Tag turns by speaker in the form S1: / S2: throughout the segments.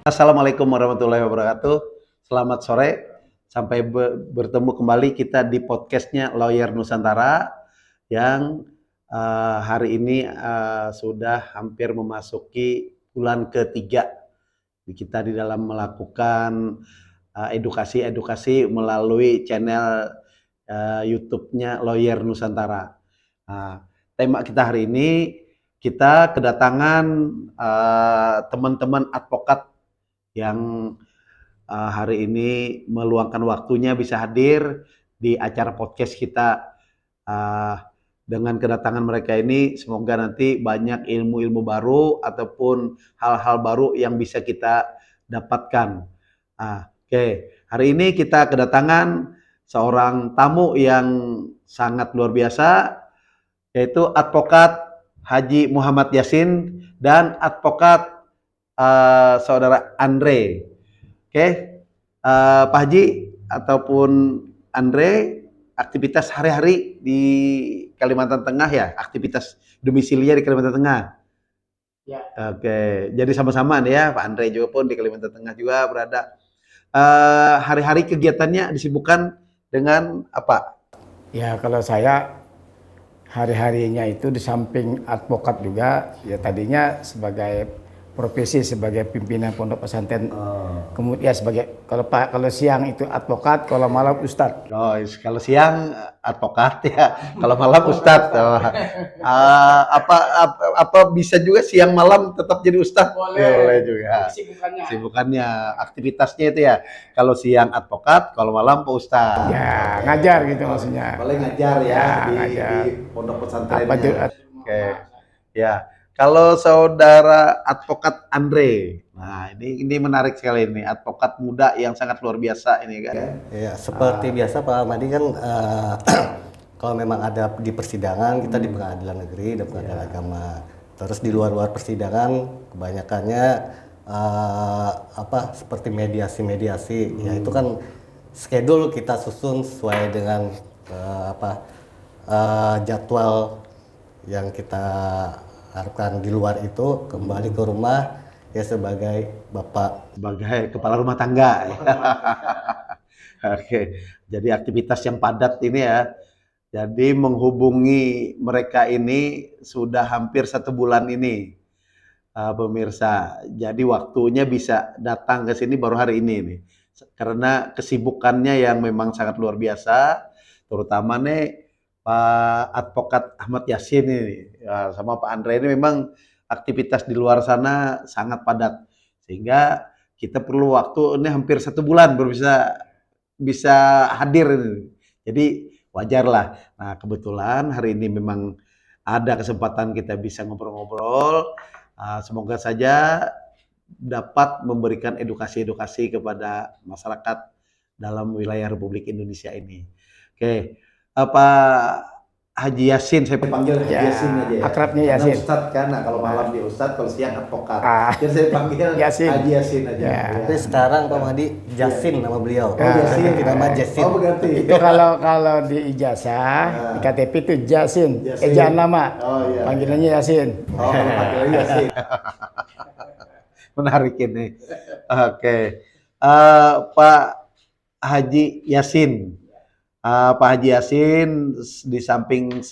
S1: Assalamualaikum warahmatullahi wabarakatuh. Selamat sore. Sampai bertemu kembali kita di podcastnya Lawyer Nusantara yang hari ini sudah hampir memasuki bulan ketiga. Kita di dalam melakukan edukasi-edukasi melalui channel YouTube-nya Lawyer Nusantara. Tema kita hari ini, kita kedatangan teman-teman advokat yang hari ini meluangkan waktunya bisa hadir di acara podcast kita. Dengan kedatangan mereka ini, semoga nanti banyak ilmu-ilmu baru ataupun hal-hal baru yang bisa kita dapatkan. Oke, hari ini kita kedatangan seorang tamu yang sangat luar biasa, yaitu advokat Haji Muhammad Yasin dan advokat saudara Andre. Oke, Pak Haji ataupun Andre, aktivitas hari-hari di Kalimantan Tengah ya, aktivitas domisilinya di Kalimantan Tengah. Ya. Oke, jadi sama-sama nih ya, Pak Andre juga pun di Kalimantan Tengah juga berada. Hari-hari kegiatannya disibukkan dengan apa?
S2: Ya, kalau saya hari-harinya itu di samping advokat juga, ya tadinya sebagai profesi sebagai pimpinan pondok pesantren. Kemudian sebagai kalau siang itu advokat, kalau malam ustadz.
S1: Oh, kalau siang advokat ya, kalau malam ustadz. Apa bisa juga siang malam tetap jadi ustadz? Boleh juga. Sibukannya, aktivitasnya itu ya. Kalau siang advokat, kalau malam pak ustadz.
S2: Ya, ngajar gitu maksudnya.
S1: Boleh ngajar ya,
S2: ngajar.
S1: Di pondok pesantrennya. Oke. Ya. Kalau saudara advokat Andre, nah ini menarik sekali ini, advokat muda yang sangat luar biasa ini kan.
S3: Ya, seperti biasa Pak Ahmadi kan kalau memang ada di persidangan kita di pengadilan negeri dan pengadilan agama. Terus di luar persidangan kebanyakannya seperti mediasi-mediasi. Ya itu kan schedule kita susun sesuai dengan jadwal yang kita harapkan. Di luar itu kembali ke rumah ya sebagai
S1: kepala rumah tangga. Oke, jadi aktivitas yang padat ini ya. Jadi menghubungi mereka ini sudah hampir 1 bulan ini, pemirsa. Jadi waktunya bisa datang ke sini baru hari ini nih, karena kesibukannya yang memang sangat luar biasa, terutama nih Pak Advokat Ahmad Yasin ini ya, sama Pak Andre ini memang aktivitas di luar sana sangat padat, sehingga kita perlu waktu ini hampir 1 bulan baru bisa hadir ini. Jadi wajar lah. Nah kebetulan hari ini memang ada kesempatan kita bisa ngobrol-ngobrol. Semoga saja dapat memberikan edukasi-edukasi kepada masyarakat dalam wilayah Republik Indonesia ini. Oke. Pak Haji Yasin, saya panggil Haji Yasin aja ya.
S2: Akrabnya Yasin.
S1: Karena Ustadz kan, kalau malam dia Ustadz, kalau siang advokat. Jadi saya panggil
S2: Yasin.
S1: Haji Yasin aja.
S2: Ya.
S3: Tapi sekarang Pak Mahdi Jasin nama beliau.
S1: Oh, Yasin.
S3: Nama Jasin.
S1: Oh, berarti.
S2: Itu kalau di ijazah, di KTP itu Jasin. Ejaan nama.
S1: Oh, iya.
S2: Panggilannya Yasin.
S1: Oh, panggilannya Yasin. Menarik ini. Oke. Pak Haji Yasin. Pak Haji Yasin di samping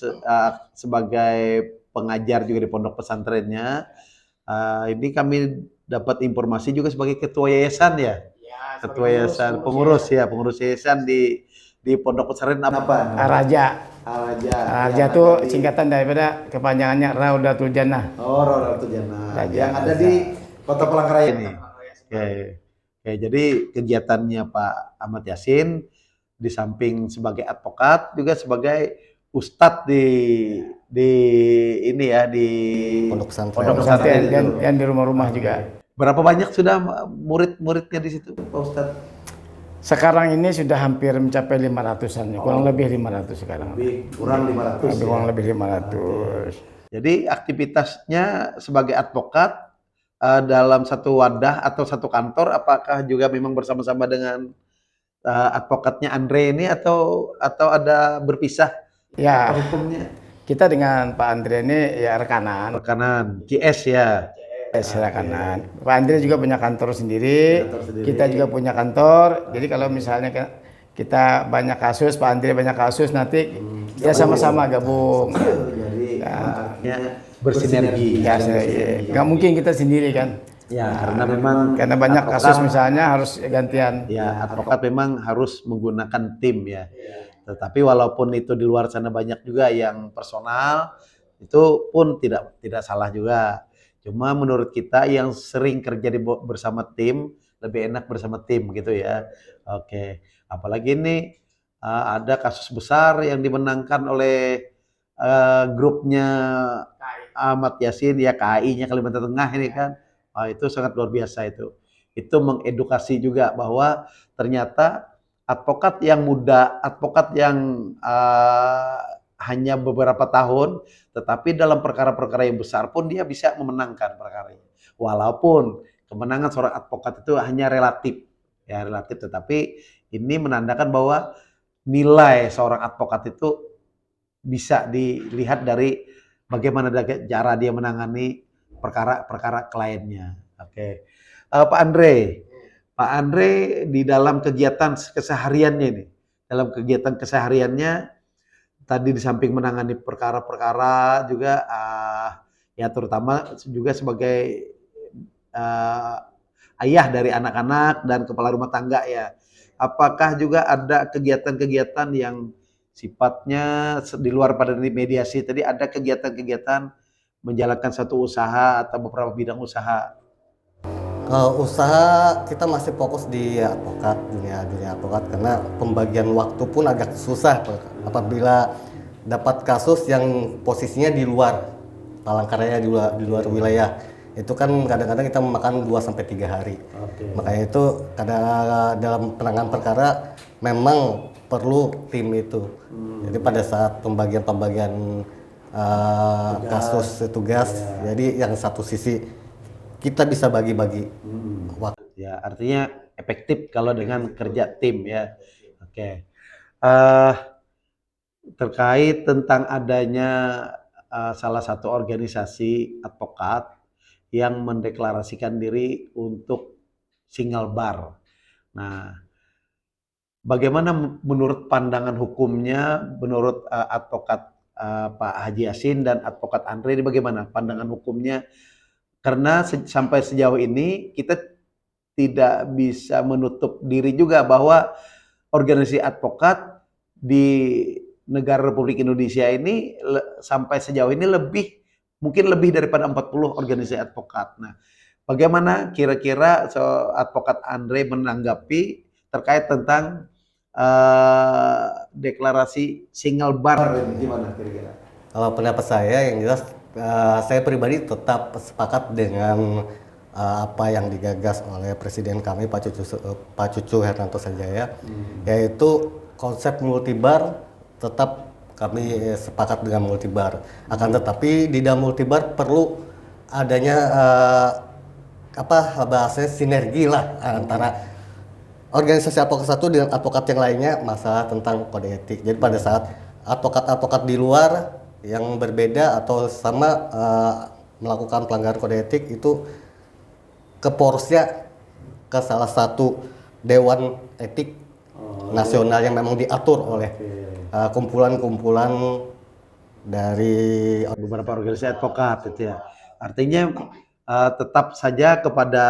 S1: sebagai pengajar juga di pondok pesantrennya, ini kami dapat informasi juga sebagai ketua yayasan ya, ketua yayasan pengurus yayasan di pondok pesantren apa?
S2: Araja.
S1: Araja
S2: Itu singkatan daripada kepanjangannya Raudatul Jannah.
S1: Oh, Raudatul Jannah. Yang ada di Kota Palangkaraya ini. Oke, jadi kegiatannya Pak Ahmad Yasin di samping sebagai advokat juga sebagai ustadz di ini ya di
S3: Pondok
S2: pesantren dan di rumah-rumah juga.
S1: Berapa banyak sudah murid-muridnya di situ Pak Ustadz?
S2: Sekarang ini sudah hampir mencapai 500-an, kurang lebih 500 sekarang. Kurang lebih 500.
S1: Jadi aktivitasnya sebagai advokat dalam satu wadah atau satu kantor, apakah juga memang bersama-sama dengan advokatnya Andre ini atau ada berpisah?
S2: Ya,
S1: hukumnya
S2: kita dengan Pak Andre ini ya rekanan.
S1: CS ya.
S2: sebelah kanan. Pak Andre juga punya kantor sendiri,
S1: Kantor sendiri.
S2: kita juga punya kantor. Jadi kalau misalnya kita banyak kasus, Pak Andre banyak kasus, nanti ya sama-sama gabung.
S1: Jadi artinya bersinergi.
S2: Ya, nggak mungkin kita sendiri kan.
S1: Ya, karena memang
S2: Karena banyak kasus misalnya harus gantian.
S1: ya advokat memang harus menggunakan tim ya. Tetapi walaupun itu di luar sana banyak juga yang personal, itu pun tidak salah juga. Cuma menurut kita yang sering kerja bersama tim lebih enak bersama tim gitu ya. Oke, apalagi ini ada kasus besar yang dimenangkan oleh grupnya Ahmad Yasin ya, KAI-nya Kalimantan Tengah ini kan. Itu sangat luar biasa itu. Itu mengedukasi juga bahwa ternyata advokat yang muda, advokat yang hanya beberapa tahun, tetapi dalam perkara-perkara yang besar pun dia bisa memenangkan perkaranya. Walaupun kemenangan seorang advokat itu hanya relatif, ya relatif, tetapi ini menandakan bahwa nilai seorang advokat itu bisa dilihat dari bagaimana cara dia menangani perkara-perkara kliennya. Oke, Pak Andre di dalam kegiatan kesehariannya ini, dalam kegiatan kesehariannya tadi di samping menangani perkara-perkara juga ya terutama juga sebagai ayah dari anak-anak dan kepala rumah tangga ya. Apakah juga ada kegiatan-kegiatan yang sifatnya di luar pada mediasi tadi, ada kegiatan-kegiatan menjalankan satu usaha atau beberapa bidang usaha?
S3: Usaha kita masih fokus di advokat, dunia advokat, karena pembagian waktu pun agak susah apabila dapat kasus yang posisinya di luar Palangkaraya, di luar wilayah. Itu kan kadang-kadang kita memakan 2 sampai 3 hari. Makanya itu kadang dalam penanganan perkara memang perlu tim itu. Jadi pada saat pembagian kasus tugas, jadi yang satu sisi kita bisa bagi-bagi waktu.
S1: Ya, artinya efektif kalau dengan kerja tim ya. Oke. Terkait tentang adanya salah satu organisasi advokat yang mendeklarasikan diri untuk single bar. Nah, bagaimana menurut pandangan hukumnya, menurut advokat Pak Haji Yasin dan advokat Andre ini bagaimana pandangan hukumnya? Karena sampai sejauh ini kita tidak bisa menutup diri juga bahwa organisasi advokat di negara Republik Indonesia ini sampai sejauh ini mungkin lebih daripada 40 organisasi advokat. Nah, bagaimana kira-kira advokat Andre menanggapi terkait tentang deklarasi single bar ini gimana kira-kira?
S3: Kalau pendapat saya yang jelas saya pribadi tetap sepakat dengan apa yang digagas oleh Presiden kami Pak Cucu Hertanto Sanjaya, yaitu konsep multibar. Tetap kami sepakat dengan multibar. Akan tetapi di dalam multibar perlu adanya bahasanya sinergi lah antara organisasi advokat satu dengan advokat yang lainnya, masalah tentang kode etik. Jadi pada saat advokat-advokat di luar yang berbeda atau sama melakukan pelanggaran kode etik itu ke porosnya ke salah satu dewan etik nasional yang memang diatur oleh kumpulan-kumpulan dari
S1: beberapa organisasi advokat itu ya. Artinya tetap saja kepada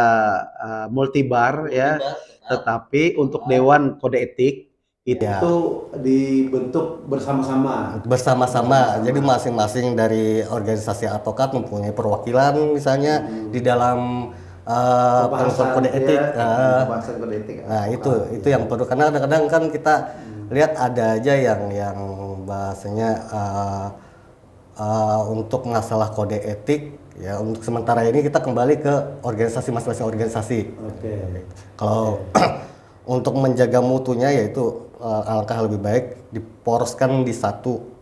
S1: multibar ya, tetapi untuk dewan kode etik itu dibentuk bersama-sama.
S3: Jadi masing-masing dari organisasi advokat mempunyai perwakilan misalnya di dalam
S1: Pembahasan
S3: kode etik.
S1: Pembahasan kode etik.
S3: Nah, itu yang perlu, karena kadang-kadang kan kita lihat ada aja yang bahasanya untuk masalah kode etik ya, untuk sementara ini kita kembali ke organisasi masing-masing organisasi. Kalau untuk menjaga mutunya yaitu alangkah lebih baik diporoskan di satu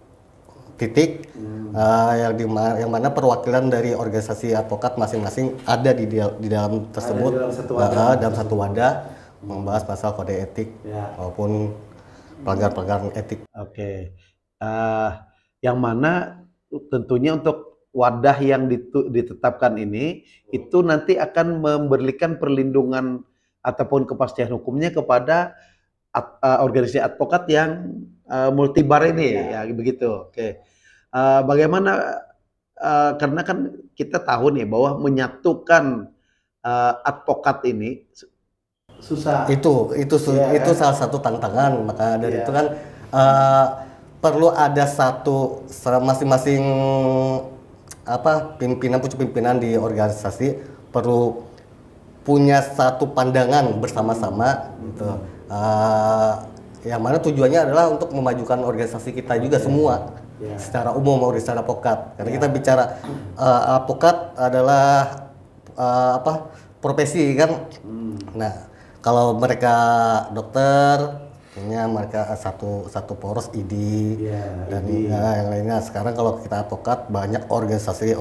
S3: titik yang mana perwakilan dari organisasi advokat masing-masing ada di dalam tersebut, dalam satu wadah membahas masalah kode etik maupun pelanggaran etik.
S1: Yang mana tentunya untuk wadah yang ditetapkan ini itu nanti akan memberikan perlindungan ataupun kepastian hukumnya kepada organisasi advokat yang multibar ini ya begitu. Oke. Bagaimana karena kan kita tahu nih bahwa menyatukan advokat ini susah.
S3: Itu salah satu tantangan. Maka dari itu kan perlu ada satu masing-masing pimpinan di organisasi perlu punya satu pandangan bersama-sama gitu. Yang mana tujuannya adalah untuk memajukan organisasi kita juga semua secara umum organisasi advokat. Karena kita bicara advokat adalah profesi kan. Nah, kalau mereka dokter, punya mereka satu poros ID dan yang lainnya. Sekarang kalau kita advokat banyak organisasi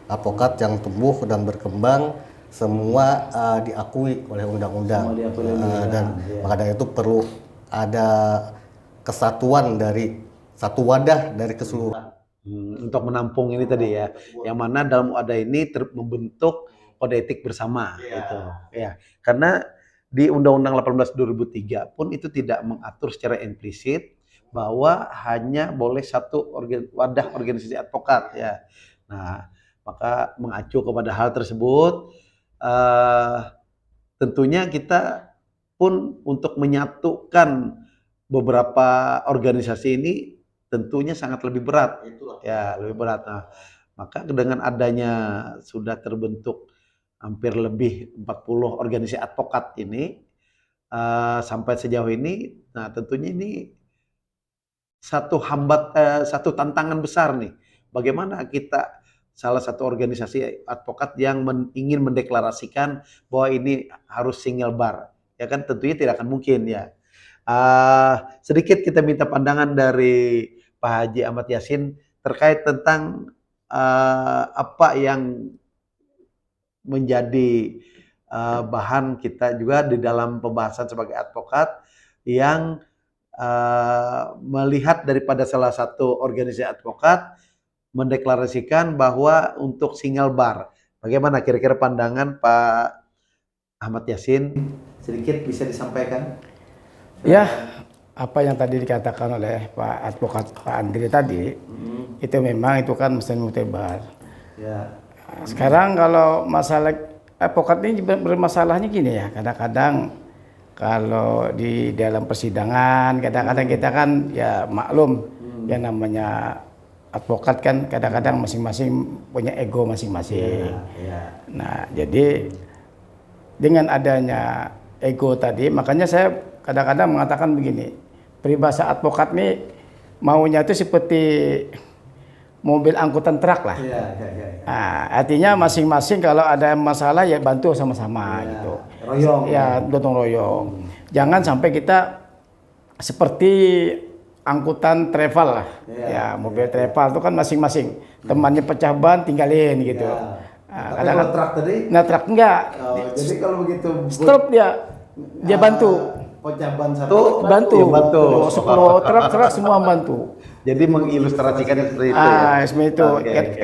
S3: advokat yang tumbuh dan berkembang, semua diakui oleh undang-undang. Maka dari itu perlu ada kesatuan dari satu wadah dari keseluruhan.
S1: Untuk menampung ini tadi ya, yang mana dalam wadah ini membentuk kode etik bersama gitu. Ya, karena di Undang-Undang 18 2003 pun itu tidak mengatur secara implisit bahwa hanya boleh satu wadah organisasi advokat ya. Nah, maka mengacu kepada hal tersebut, tentunya kita pun untuk menyatukan beberapa organisasi ini tentunya sangat lebih berat. Ya, lebih berat. Nah, maka dengan adanya sudah terbentuk hampir lebih 40 organisasi advokat ini sampai sejauh ini, nah tentunya ini satu tantangan besar nih. Bagaimana kita salah satu organisasi advokat yang ingin mendeklarasikan bahwa ini harus single bar, ya kan tentunya tidak akan mungkin ya. Sedikit kita minta pandangan dari Pak Haji Ahmad Yassin terkait tentang apa yang menjadi bahan kita juga di dalam pembahasan sebagai advokat yang melihat daripada salah satu organisasi advokat mendeklarasikan bahwa untuk single bar. Bagaimana kira-kira pandangan Pak Ahmad Yassin? Sedikit bisa disampaikan?
S2: Ya, apa yang tadi dikatakan oleh Pak Advokat Pak Andri tadi, itu memang itu kan mesin multibar.
S1: Ya.
S2: Sekarang kalau masalah advokat ini bermasalahnya gini ya, kadang-kadang kalau di dalam persidangan, kadang-kadang kita kan ya maklum yang namanya advokat kan kadang-kadang masing-masing punya ego masing-masing. Nah, jadi dengan adanya ego tadi, makanya saya kadang-kadang mengatakan begini, peribahasa advokat ini maunya itu seperti mobil angkutan truk lah. Nah, artinya masing-masing kalau ada masalah ya bantu sama-sama gitu.
S1: Royong.
S2: Ya, gotong royong. Jangan sampai kita seperti angkutan travel lah. Ya, mobil travel itu kan masing-masing. Temannya pecah ban tinggalin gitu.
S1: Nah, kalau truk tadi?
S2: Nah, truk enggak.
S1: Jadi kalau begitu
S2: stop dia bantu.
S1: Pecah ban satu
S2: bantu.
S1: Sepuluh
S2: truk semua bantu.
S1: Jadi mengilustrasikan seperti itu.
S2: Seperti itu.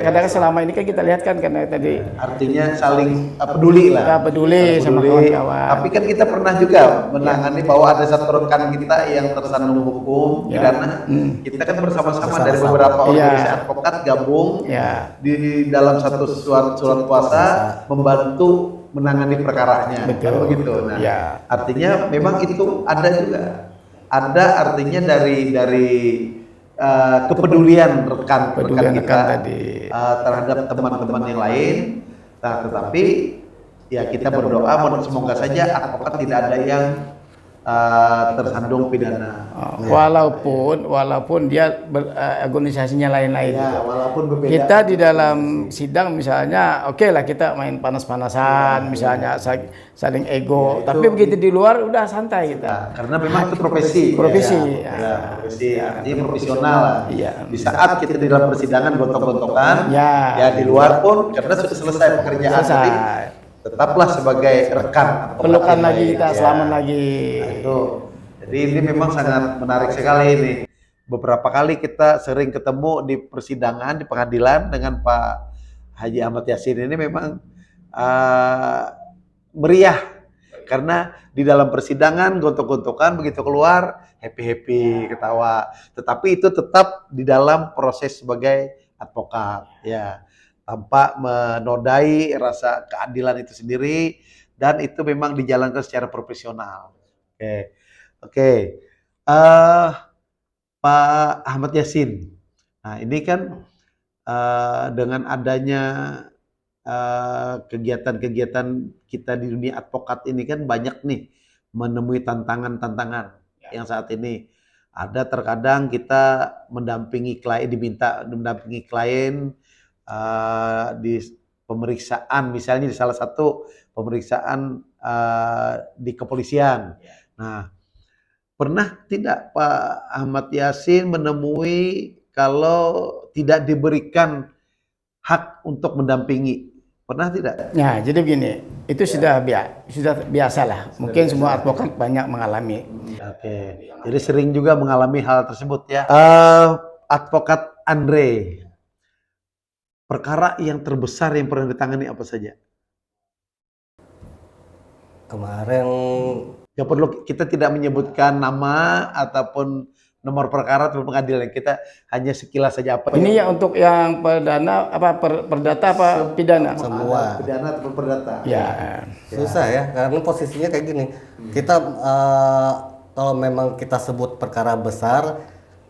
S2: Kadang-kadang selama ini kan kita lihat kan karena tadi
S1: artinya saling peduli lah.
S2: Peduli sama kawan-kawan.
S1: Tapi kan kita pernah juga menangani bahwa ada satu rekan kita yang tersandung hukum pidana. Kita kan bersama-sama dari beberapa organisasi advokat gabung di dalam satu surat kuasa membantu menangani perkaranya.
S2: Betul.
S1: Begitu. Nah, artinya memang itu ada juga. Ada artinya dari kepedulian rekan kita tadi terhadap teman-teman yang lain. Nah, tetapi ya kita berdoa semoga saja advokat tidak ada yang tersandung pidana.
S2: Walaupun dia organisasinya lain-lain.
S1: Ya, walaupun berbeda.
S2: Kita di dalam sidang misalnya, oke lah kita main panas-panasan, misalnya saling ego.
S1: Ya,
S2: tapi begitu di luar udah santai kita.
S1: Karena memang itu profesi.
S2: Profesi.
S1: Artinya profesional. Di saat kita di dalam persidangan gontok-gontokan, ya di luar pun karena sudah selesai pekerjaan tadi, tetaplah sebagai rekan.
S2: Pelukan lagi kita, selamat lagi.
S1: Nah, itu. Jadi ini memang sangat menarik sekali ini. beberapa kali kita sering ketemu di persidangan, di pengadilan dengan Pak Haji Ahmad Yasin ini memang meriah karena di dalam persidangan gontok-gontokan begitu keluar happy-happy ketawa, tetapi itu tetap di dalam proses sebagai advokat ya, tanpa menodai rasa keadilan itu sendiri, dan itu memang dijalankan secara profesional. Oke. Pak Ahmad Yasin. Nah, ini kan dengan adanya kegiatan-kegiatan kita di dunia advokat ini kan banyak nih menemui tantangan-tantangan yang saat ini ada. Terkadang kita mendampingi klien, diminta mendampingi klien di pemeriksaan, misalnya di salah satu pemeriksaan di kepolisian. Nah, pernah tidak Pak Ahmad Yasin menemui kalau tidak diberikan hak untuk mendampingi? Pernah tidak?
S2: Ya, jadi begini, itu sudah biasa lah. Mungkin semua advokat banyak mengalami.
S1: Oke, jadi sering juga mengalami hal tersebut ya. Advokat Andre, perkara yang terbesar yang pernah ditangani apa saja?
S3: Kemarin
S1: Ya perlu kita tidak menyebutkan nama ataupun nomor perkara atau pengadilan, kita hanya sekilas saja apa.
S2: Ini ya untuk yang perdana apa perdata apa pidana?
S3: semua
S1: Pidana atau perdata.
S2: Ya.
S3: susah ya, karena posisinya kayak gini. Kita kalau memang kita sebut perkara besar,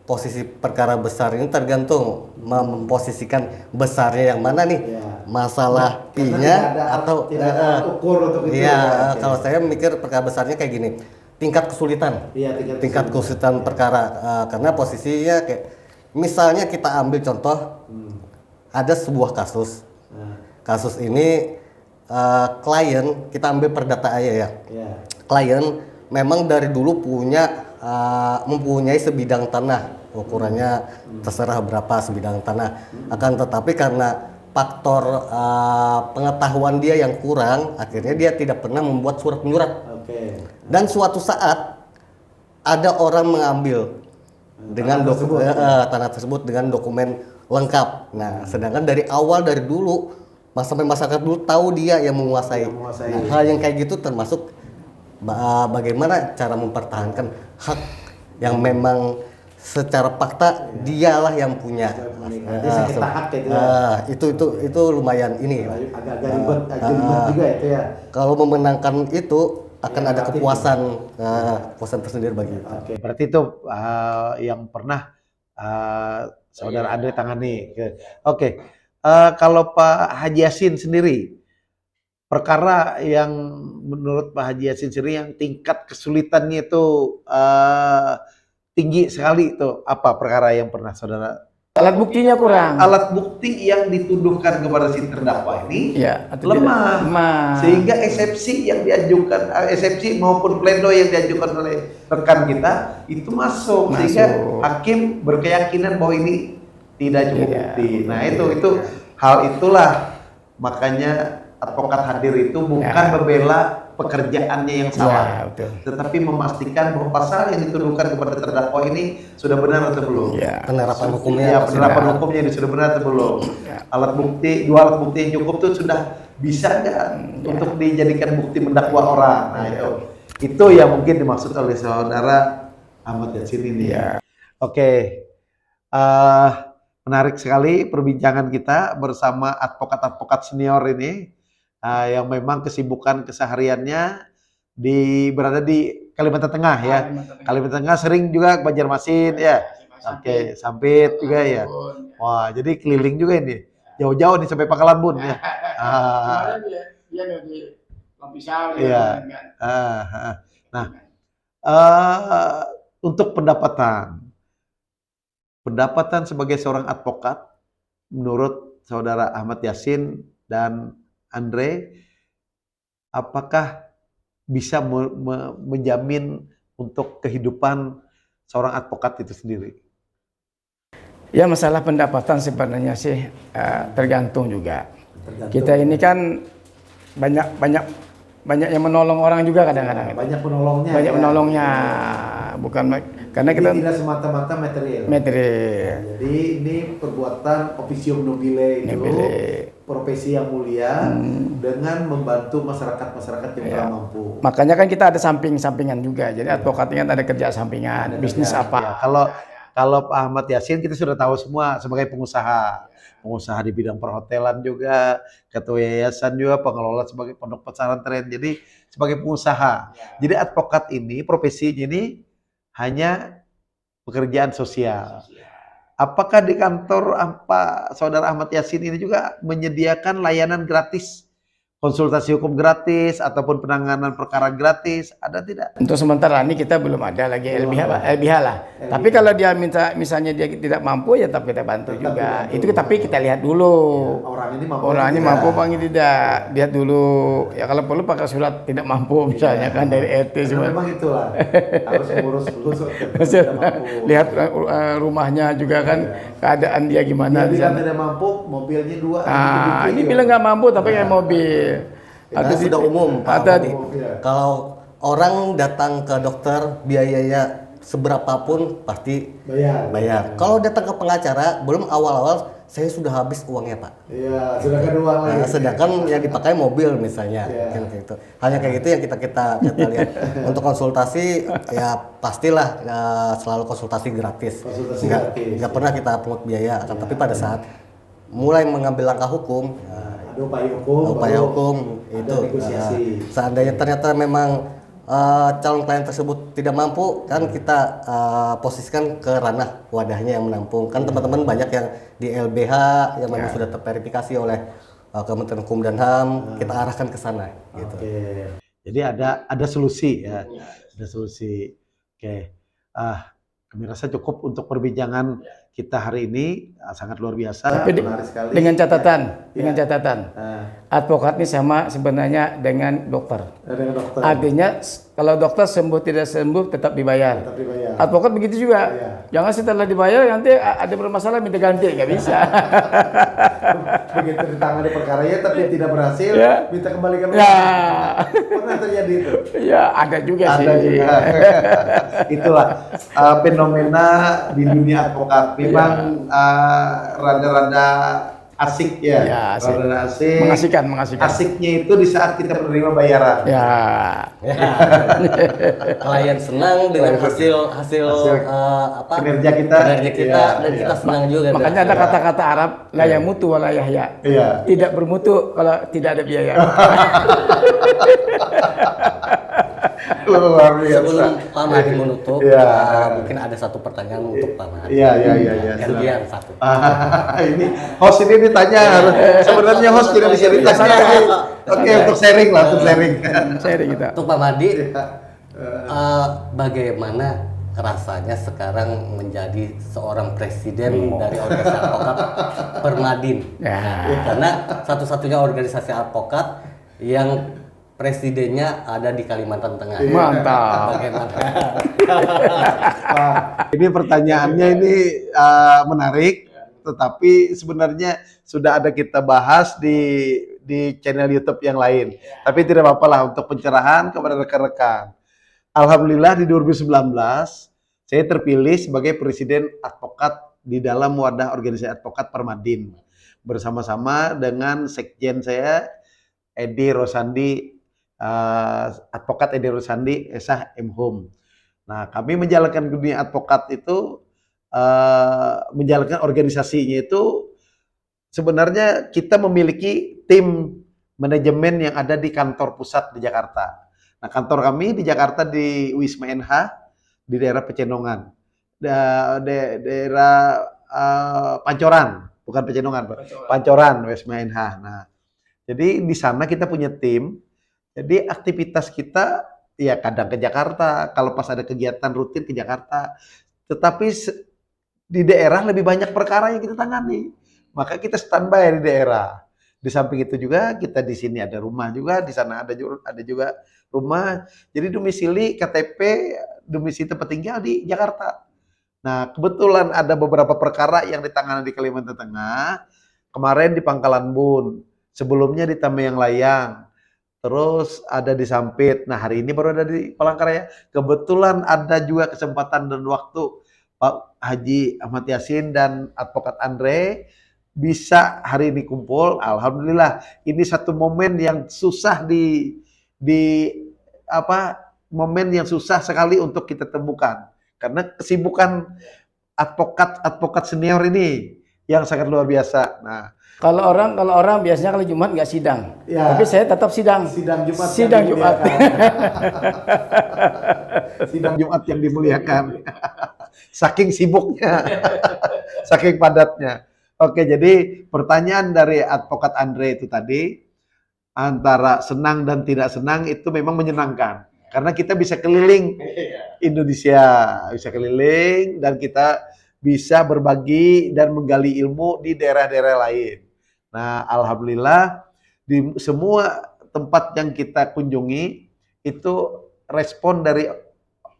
S3: posisi perkara besar ini tergantung memposisikan besarnya yang mana nih. Masalah P-nya atau
S1: tidak ada ukur untuk itu.
S3: iya, kalau saya mikir perkara besarnya kayak gini, tingkat kesulitan.
S1: Iya,
S3: tingkat kesulitan perkara. Karena posisinya kayak misalnya kita ambil contoh, ada sebuah kasus. Kasus ini klien, kita ambil perdata aja ya. Klien memang dari dulu mempunyai sebidang tanah, ukurannya terserah berapa sebidang tanah. Akan tetapi karena faktor pengetahuan dia yang kurang, akhirnya dia tidak pernah membuat surat menyurat. Dan suatu saat ada orang mengambil dengan tanah tersebut dengan dokumen lengkap. Nah, sedangkan dari awal, dari dulu sampai masyarakat dulu tahu dia yang menguasai. Nah, hal yang kayak gitu termasuk bagaimana cara mempertahankan hak yang memang secara fakta dialah yang punya. Itu lumayan ini.
S1: Agak-agak ribet, juga itu ya.
S3: Kalau memenangkan itu akan ada kepuasan tersendiri bagi kita.
S1: Oke, berarti itu yang pernah saudara Andre tangani. Oke, kalau Pak Haji Yasin sendiri, perkara yang menurut Pak Haji Yasin sendiri yang tingkat kesulitannya itu tinggi sekali, itu apa perkara yang pernah saudara?
S2: Alat buktinya kurang.
S1: Alat bukti yang dituduhkan kepada si terdakwa ini lemah, sehingga eksepsi yang diajukan, eksepsi maupun pleno yang diajukan oleh rekan kita itu masuk. Sehingga hakim berkeyakinan bahwa ini tidak cukup bukti. Nah itu hal itulah makanya advokat hadir itu bukan membela pekerjaannya yang salah, tetapi memastikan bahwa pasal yang dituduhkan kepada terdakwa ini sudah benar atau belum.
S3: Penerapan hukumnya,
S1: penerapan hukumnya ini sudah benar atau belum. Alat bukti, dua alat bukti yang cukup itu sudah bisa nggak untuk dijadikan bukti mendakwa orang. Nah itu yang mungkin dimaksud oleh saudara Ahmad Yasin ini. Oke. Menarik sekali perbincangan kita bersama advokat-advokat senior ini. Yang memang kesibukan kesehariannya berada di Kalimantan Tengah ya. Kalimantan Tengah, sering juga Banjarmasin ya. Oke, Sampit juga ya. Wah, jadi keliling juga ini. Jauh-jauh nih sampai Pangkalan Bun ya.
S2: Dia di Lampisau
S1: ya. Nah, untuk pendapatan sebagai seorang advokat menurut saudara Ahmad Yasin dan Andre, apakah bisa menjamin untuk kehidupan seorang advokat itu sendiri?
S2: Ya, masalah pendapatan sebenarnya sih tergantung juga. Kita ini kan banyak yang menolong orang juga kadang-kadang.
S1: Banyak penolongnya.
S2: Banyak menolongnya, bukan Karena
S1: Jadi
S2: kita
S1: tidak semata-mata material.
S2: material.
S1: Jadi ini perbuatan officium nobile itu
S2: Nobile.
S1: profesi yang mulia dengan membantu masyarakat-masyarakat yang kurang mampu.
S2: Makanya kan kita ada samping-sampingan juga. Jadi advokat ini kan ada kerja sampingan, bisnis
S1: Ya,
S2: apa.
S1: ya. Kalau Pak Ahmad Yasin kita sudah tahu semua sebagai pengusaha. Pengusaha di bidang perhotelan juga, ketua yayasan juga, pengelola sebagai pondok pesantren. Jadi sebagai pengusaha. Jadi advokat ini profesinya ini hanya pekerjaan sosial. Apakah di kantor Saudara Ahmad Yasin ini juga menyediakan layanan gratis, konsultasi hukum gratis ataupun penanganan perkara gratis? Ada tidak?
S2: Untuk sementara ini kita belum ada lagi LBH, Pak. LBH lah.
S1: LBH.
S2: Tapi kalau dia misalnya dia tidak mampu ya tetap kita bantu juga. Itu tapi kita lihat dulu.
S1: Orang ini mampu.
S2: Orang ini mampu apa tidak? Lihat dulu. Ya kalau perlu pakai surat tidak mampu misalnya kan dari RT semua.
S1: Memang itulah harus ngurus dulu tidak mampu.
S2: Lihat rumahnya juga kan keadaan dia gimana
S1: Dia
S2: di
S1: bilang
S2: sana.
S1: tidak mampu, mobilnya 2.
S2: Ah, ini bilang nggak mampu tapi kayak mobil.
S3: Karena sudah umum, Pak
S2: ada
S3: Ahmadi. Kalau orang datang ke dokter biayanya seberapapun pasti bayar. Kalau datang ke pengacara belum awal-awal saya sudah habis uangnya, Pak.
S1: Iya, sudah kedua lagi.
S3: Nah, sedangkan yang dipakai mobil misalnya, kayak gitu. Hanya kayak gitu yang kita lihat. Untuk konsultasi ya pastilah selalu konsultasi gratis. Nggak pernah kita pungut biaya. Tapi pada saat mulai mengambil langkah hukum,
S1: Ada upaya hukum,
S3: itu
S1: negosiasi.
S3: seandainya ternyata memang calon klien tersebut tidak mampu, kan kita posisikan ke ranah wadahnya yang menampung. Kan teman-teman banyak yang di LBH yang memang sudah terverifikasi oleh Kementerian Hukum dan HAM, kita arahkan ke sana gitu.
S1: Oke. Jadi ada solusi ya. Ada solusi. Oke. Kami rasa cukup untuk perbincangan kita hari ini, sangat luar biasa,
S2: Tapi
S1: menarik sekali.
S2: dengan catatan,
S1: Ya.
S2: dengan catatan, advokat ini sama sebenarnya dengan dokter.
S1: Dengan dokter.
S2: Artinya kalau dokter sembuh tidak sembuh tetap dibayar.
S1: Tetap dibayar.
S2: Advokat begitu juga.
S1: Iya.
S2: Jangan setelah dibayar nanti ada bermasalah minta ganti, nggak bisa.
S1: Begitu ditangani perkaranya tapi tidak berhasil,
S2: Ya.
S1: minta kembalikan uang.
S2: Ya,
S1: Pernah terjadi itu?
S2: ya ada juga
S1: Ada
S2: sih.
S1: juga. Itulah fenomena di dunia advokat. Memang rada-rada asik ya.
S2: Ya, asik.
S1: Rada asik.
S2: Mengasihkan.
S1: Asiknya itu di saat kita menerima bayaran.
S2: Ya,
S3: Klien senang dengan hasil
S1: kinerja kita.
S3: kinerja kita,
S1: Iya,
S3: dan
S1: iya.
S3: kita senang juga.
S2: makanya ada kata-kata Arab la yamutu wa la yahya.
S1: Iya.
S2: Tidak bermutu kalau tidak ada biaya.
S1: Luar biasa.
S3: Sebelum Pak Mahdi menutup,
S1: Iya.
S3: mungkin ada satu pertanyaan untuk Pak Mahdi.
S1: Iya.
S3: Gantian satu.
S1: Ini host ini ditanya, sebenarnya host tidak bisa ditanya. Oke, untuk sharing lah, untuk sharing.
S2: Sharing kita.
S3: Untuk Pak Mahdi, bagaimana rasanya sekarang menjadi seorang presiden dari organisasi advokat Permadin?
S2: Ya.
S3: Karena satu-satunya organisasi advokat yang presidennya ada di Kalimantan Tengah.
S2: Mantap.
S3: Bagaimana?
S1: Ini pertanyaannya ini menarik, tetapi sebenarnya sudah ada kita bahas di channel YouTube yang lain. Tapi tidak apa-apa lah untuk pencerahan kepada rekan-rekan. Alhamdulillah di 2019 saya terpilih sebagai presiden advokat di dalam wadah organisasi advokat Permadin bersama-sama dengan sekjen saya Edi Rosandi, advokat Edi Rosandi Esah M. Hum. Nah, kami menjalankan dunia advokat itu, menjalankan organisasinya itu, sebenarnya kita memiliki tim manajemen yang ada di kantor pusat di Jakarta. Nah, kantor kami di Jakarta di Wisma NH, di daerah Pecenongan, daerah Pancoran, bukan Pecenongan, Pancoran, Wisma NH. Nah, jadi di sana kita punya tim. Jadi aktivitas kita ya kadang ke Jakarta, kalau pas ada kegiatan rutin ke Jakarta. Tetapi di daerah lebih banyak perkara yang kita tangani. Maka kita standby di daerah. Di samping itu juga kita di sini ada rumah juga, di sana ada juga rumah. Jadi domisili KTP, domisili tempat tinggal di Jakarta. Nah, kebetulan ada beberapa perkara yang ditangani di Kalimantan Tengah. Kemarin di Pangkalan Bun, sebelumnya di Tameyang Layang, terus ada di Sampit. Nah, hari ini baru ada di Palangkaraya. Kebetulan ada juga kesempatan dan waktu Pak Haji Ahmad Yasin dan Advokat Andre bisa hari ini kumpul. Alhamdulillah, ini satu momen yang susah di apa momen yang susah sekali untuk kita temukan karena kesibukan advokat senior ini yang sangat luar biasa. Nah,
S2: Kalau orang biasanya kalau Jumat nggak sidang,
S1: ya,
S2: tapi saya tetap sidang.
S1: sidang Jumat
S2: Sidang
S1: yang
S2: Jumat.
S1: sidang Jumat yang dimuliakan. Saking sibuknya, saking padatnya. Oke, jadi pertanyaan dari advokat Andre itu tadi, antara senang dan tidak senang itu memang menyenangkan. Karena kita bisa keliling Indonesia, bisa keliling dan kita bisa berbagi dan menggali ilmu di daerah-daerah lain. Nah, alhamdulillah di semua tempat yang kita kunjungi itu respon dari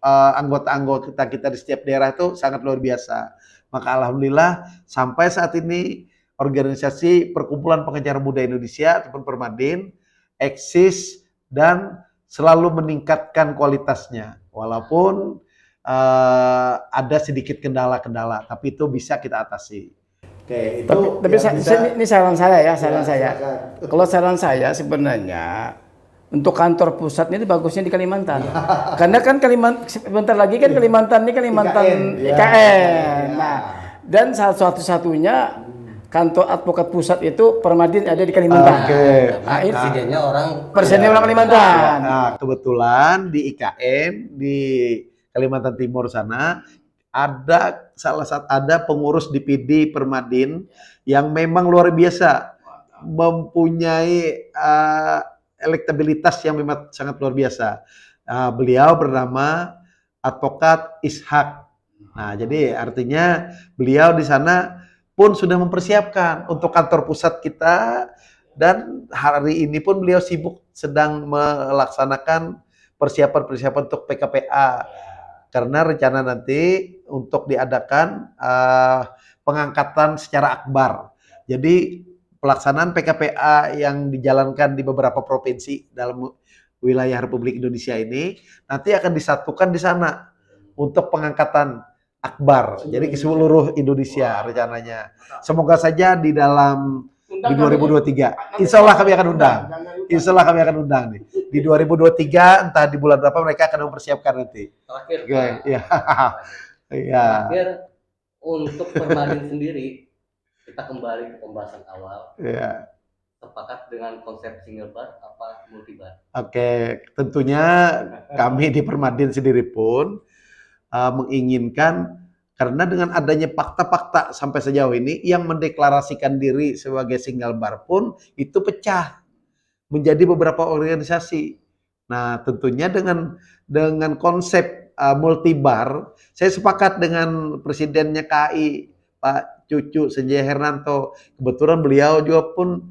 S1: anggota-anggota kita di setiap daerah itu sangat luar biasa. Maka alhamdulillah sampai saat ini organisasi Perkumpulan Pengajar Muda Indonesia ataupun Permadin eksis dan selalu meningkatkan kualitasnya. Walaupun ada sedikit kendala-kendala, tapi itu bisa kita atasi. Oke, itu
S2: Tapi ini saran saya ya, saran saya.
S1: silakan.
S2: Kalau saran saya sebenarnya untuk kantor pusatnya itu bagusnya di Kalimantan. Karena kan sebentar lagi kan Kalimantan ini Kalimantan
S1: IKN.
S2: IKN. Nah, dan satu-satunya kantor advokat pusat itu Permadin ada di Kalimantan.
S1: Oke.
S2: Nah, ini
S3: Presidennya orang
S2: persennya orang Kalimantan.
S1: Nah, kebetulan di IKN di Kalimantan Timur sana ada ada pengurus DPD Permadin yang memang luar biasa, mempunyai elektabilitas yang memang sangat luar biasa. Beliau bernama Advokat Ishak. Nah, jadi artinya beliau di sana pun sudah mempersiapkan untuk kantor pusat kita dan hari ini pun beliau sibuk sedang melaksanakan persiapan-persiapan untuk PKPA karena rencana nanti untuk diadakan pengangkatan secara akbar. Jadi pelaksanaan PKPA yang dijalankan di beberapa provinsi dalam wilayah Republik Indonesia ini nanti akan disatukan di sana untuk pengangkatan akbar. Jadi ke seluruh Indonesia rencananya. Semoga saja di 2023. Insya Allah kami akan undang. Insya Allah kami akan undang nih. Di 2023 entah di bulan berapa mereka akan mempersiapkan nanti.
S3: terakhir.
S1: Oke, ya. Iya.
S3: Terakhir untuk Permadin sendiri kita kembali ke pembahasan awal.
S1: Iya.
S3: Sepakat dengan konsep single bar apa multi bar?
S1: Oke, tentunya kami di Permadin sendiri pun menginginkan karena dengan adanya fakta-fakta sampai sejauh ini yang mendeklarasikan diri sebagai single bar pun itu pecah menjadi beberapa organisasi. Nah, tentunya dengan konsep multi bar, saya sepakat dengan presidennya KAI Pak Cucu Sanjaya Hernanto. Kebetulan beliau juga pun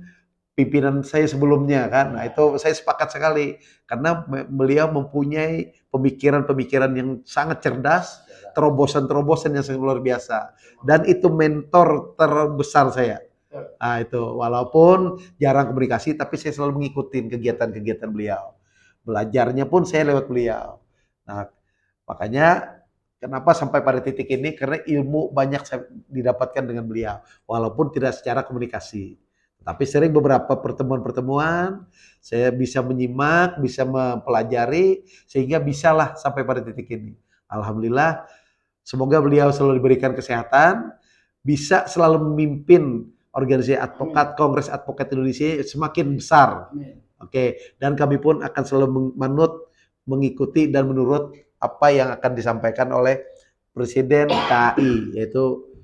S1: pimpinan saya sebelumnya kan. Nah, itu saya sepakat sekali karena beliau mempunyai pemikiran-pemikiran yang sangat cerdas, terobosan-terobosan yang sangat luar biasa. Dan itu mentor terbesar saya. Nah, itu walaupun jarang komunikasi tapi saya selalu mengikuti kegiatan-kegiatan beliau. Belajarnya pun saya lewat beliau. Nah, makanya kenapa sampai pada titik ini karena ilmu banyak saya didapatkan dengan beliau walaupun tidak secara komunikasi. Tapi sering beberapa pertemuan-pertemuan saya bisa menyimak, bisa mempelajari sehingga bisalah sampai pada titik ini. Alhamdulillah, semoga beliau selalu diberikan kesehatan, bisa selalu memimpin organisasi advokat, Kongres Advokat Indonesia semakin besar. Oke, dan kami pun akan selalu mengikuti dan menurut apa yang akan disampaikan oleh Presiden KAI yaitu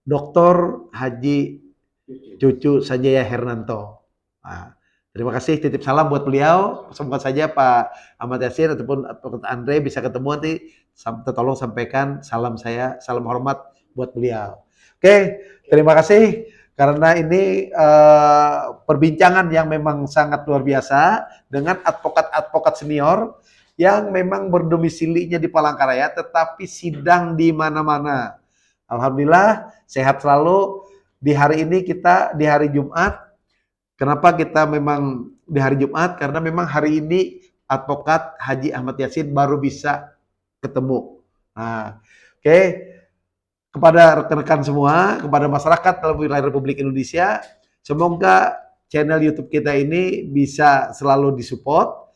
S1: Dr. Haji Cucu Sanjaya Hernanto. Nah, terima kasih, titip salam buat beliau. Semoga saja Pak Ahmad Yasin ataupun Advokat Andre bisa ketemu nanti. Tolong sampaikan salam saya, salam hormat buat beliau. Oke, terima kasih karena ini perbincangan yang memang sangat luar biasa dengan advokat-advokat senior yang memang berdomisilinya di Palangkaraya tetapi sidang di mana-mana. Alhamdulillah sehat selalu. Di hari ini kita di hari Jumat Kenapa kita memang di hari Jumat? Karena memang hari ini advokat Haji Ahmad Yasin baru bisa ketemu. Nah, oke. Kepada rekan-rekan semua, kepada masyarakat dalam wilayah Republik Indonesia, semoga channel YouTube kita ini bisa selalu disupport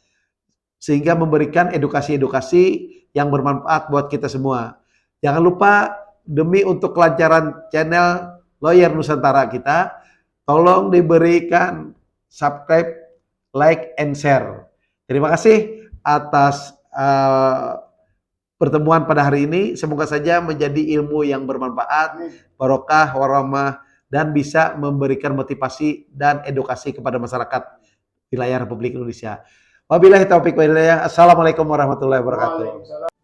S1: sehingga memberikan edukasi-edukasi yang bermanfaat buat kita semua. Jangan lupa demi untuk kelancaran channel Lawyer Nusantara kita, tolong diberikan subscribe, like, and share. Terima kasih atas pertemuan pada hari ini. Semoga saja menjadi ilmu yang bermanfaat, barokah, warahmah, dan bisa memberikan motivasi dan edukasi kepada masyarakat wilayah Republik Indonesia. Wabillahi taufiq wa hidayah. Assalamualaikum warahmatullahi wabarakatuh.